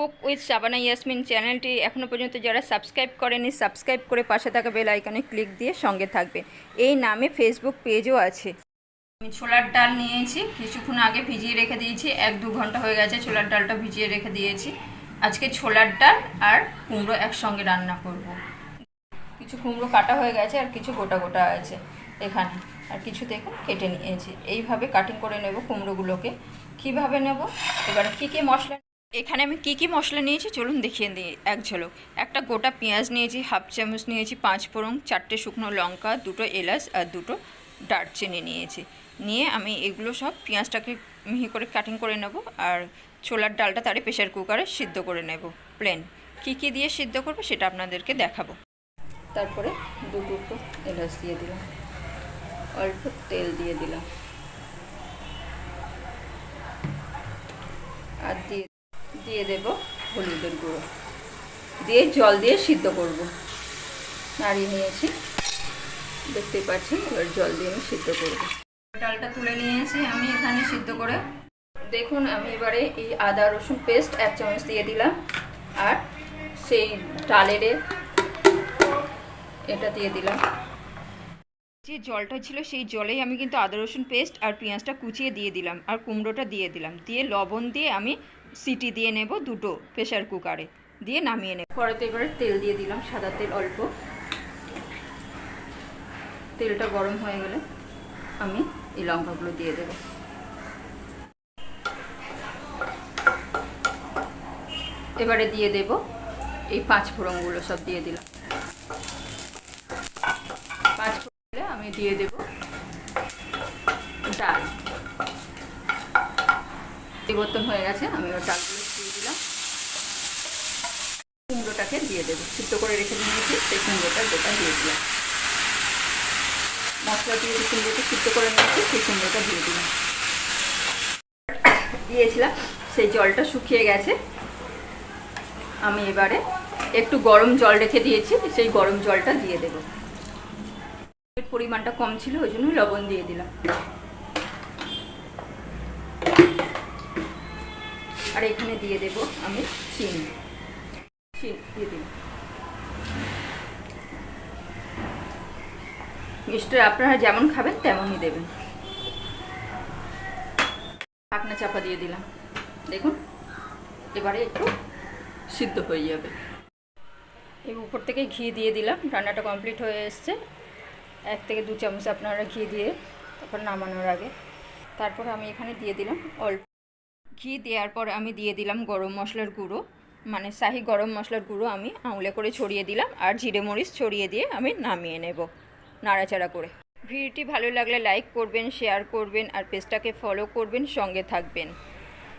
Cook with Shabana Yasmin চ্যানেলটি এখনও পর্যন্ত যারা সাবস্ক্রাইব করেনি সাবস্ক্রাইব করে পাশে থাকা বেল আইকনে ক্লিক দিয়ে সঙ্গে থাকবে। এই নামে ফেসবুক পেজও আছে। আমি ছোলার ডাল নিয়েছি, কিছুক্ষণ আগে ভিজিয়ে রেখে দিয়েছি, 1-2 ঘন্টা হয়ে গেছে ছোলার ডালটা ভিজিয়ে রেখে দিয়েছি। আজকে ছোলার ডাল আর কুমড়ো একসঙ্গে রান্না করব। কিছু কুমড়ো কাটা হয়ে গেছে আর কিছু গোটা গোটা আছে এখানে, আর কিছু দেখুন কেটে নিয়েছি। এইভাবে কাটিং করে নেব কুমড়োগুলোকে। কিভাবে নেব, এবারে কী কী মশলা, এখানে আমি কী কী মশলা নিয়েছি চলুন দেখিয়ে দিই এক ঝলক। একটা গোটা পেঁয়াজ নিয়েছি, 1/2 চামচ নিয়েছি 5 ফোড়ন, 4টে শুকনো লঙ্কা, 2টো এলাচ আর 2টো দারচিনি নিয়েছি। নিয়ে আমি এগুলো সব পেঁয়াজটাকে মিহি করে কাটিং করে নেব, আর ছোলার ডালটা তারে প্রেশার কুকারে সিদ্ধ করে নেব প্লেন। কী কী দিয়ে সিদ্ধ করবো সেটা আপনাদেরকে দেখাবো। তারপরে 2 টুকরো এলাচ দিয়ে দিলাম, অল্প তেল দিয়ে দিলাম, আর দিয়ে দেব হলুদের গুঁড়ো, দিয়ে জল দিয়ে সিদ্ধ করব। নাড়িয়ে নিয়েছি, দেখতেই পাচ্ছি। এবার জল দিয়ে আমি সিদ্ধ করব। ডালটা তুলে নিয়েছি আমি এখানে সিদ্ধ করে। দেখুন আমি এবারে এই আদা রসুন পেস্ট 1 চামচ দিয়ে দিলাম, আর সেই ডালের এটা দিয়ে দিলাম। যে জলটা ছিল সেই জলেই আমি কিন্তু আদা রসুন পেস্ট আর পেঁয়াজটা কুচিয়ে দিয়ে দিলাম, আর কুমড়োটা দিয়ে দিলাম। দিয়ে লবণ দিয়ে আমি সিটি দিয়ে নেব 2টো প্রেশার কুকারে, দিয়ে নামিয়ে নেব। কড়াইতে এবারে তেল দিয়ে দিলাম, সাদা তেল অল্প। তেলটা গরম হয়ে গেলে আমি এই লঙ্কাগুলো দিয়ে দেব। এবারে দিয়ে দেব এই 5 ফোড়নগুলো, সব দিয়ে দিলাম। 5 ফোড়নে আমি দিয়ে দেব ডাল। পরিবর্তন হয়ে গেছে, আমি ওর ডালগুলো দিয়ে দিলাম। কুমড়োটাকে দিয়ে দেবো, সিদ্ধ করে রেখে দিয়েছি সেই কুমড়োটা গোটা দিয়ে দিলাম। মশলা দিয়ে যে কুমড়োটা সিদ্ধ করে নিয়েছি সেই কুমড়োটা দিয়ে দিলাম। দিয়েছিলাম, সেই জলটা শুকিয়ে গেছে। আমি এবারে একটু গরম জল রেখে দিয়েছি, সেই গরম জলটা দিয়ে দেব। পরিমাণটা কম ছিল ওই জন্য লবণ দিয়ে দিলাম। আর এখানে দিয়ে দেব আমি চিনি দিয়ে দিলাম। মিষ্টি আপনারা যেমন খাবেন তেমনই দেবেন। ঢাকনা চাপা দিয়ে দিলাম। দেখুন এবারে একটু সিদ্ধ হয়ে যাবে। এই উপর থেকে ঘি দিয়ে দিলাম। রান্নাটা কমপ্লিট হয়ে এসছে। 1 থেকে 2 চামচ আপনারা ঘি দিয়ে তারপর নামানোর আগে। তারপর আমি এখানে দিয়ে দিলাম অল্প ঘি। দেওয়ার পর আমি দিয়ে দিলাম গরম মশলার গুঁড়ো, মানে শাহি গরম মশলার গুঁড়ো আমি আঙুলে করে ছড়িয়ে দিলাম, আর জিরে মরিচ ছড়িয়ে দিয়ে আমি নামিয়ে নেব নাড়াচাড়া করে। ভিডিওটি ভালো লাগলে লাইক করবেন, শেয়ার করবেন, আর পেজটাকে ফলো করবেন, সঙ্গে থাকবেন।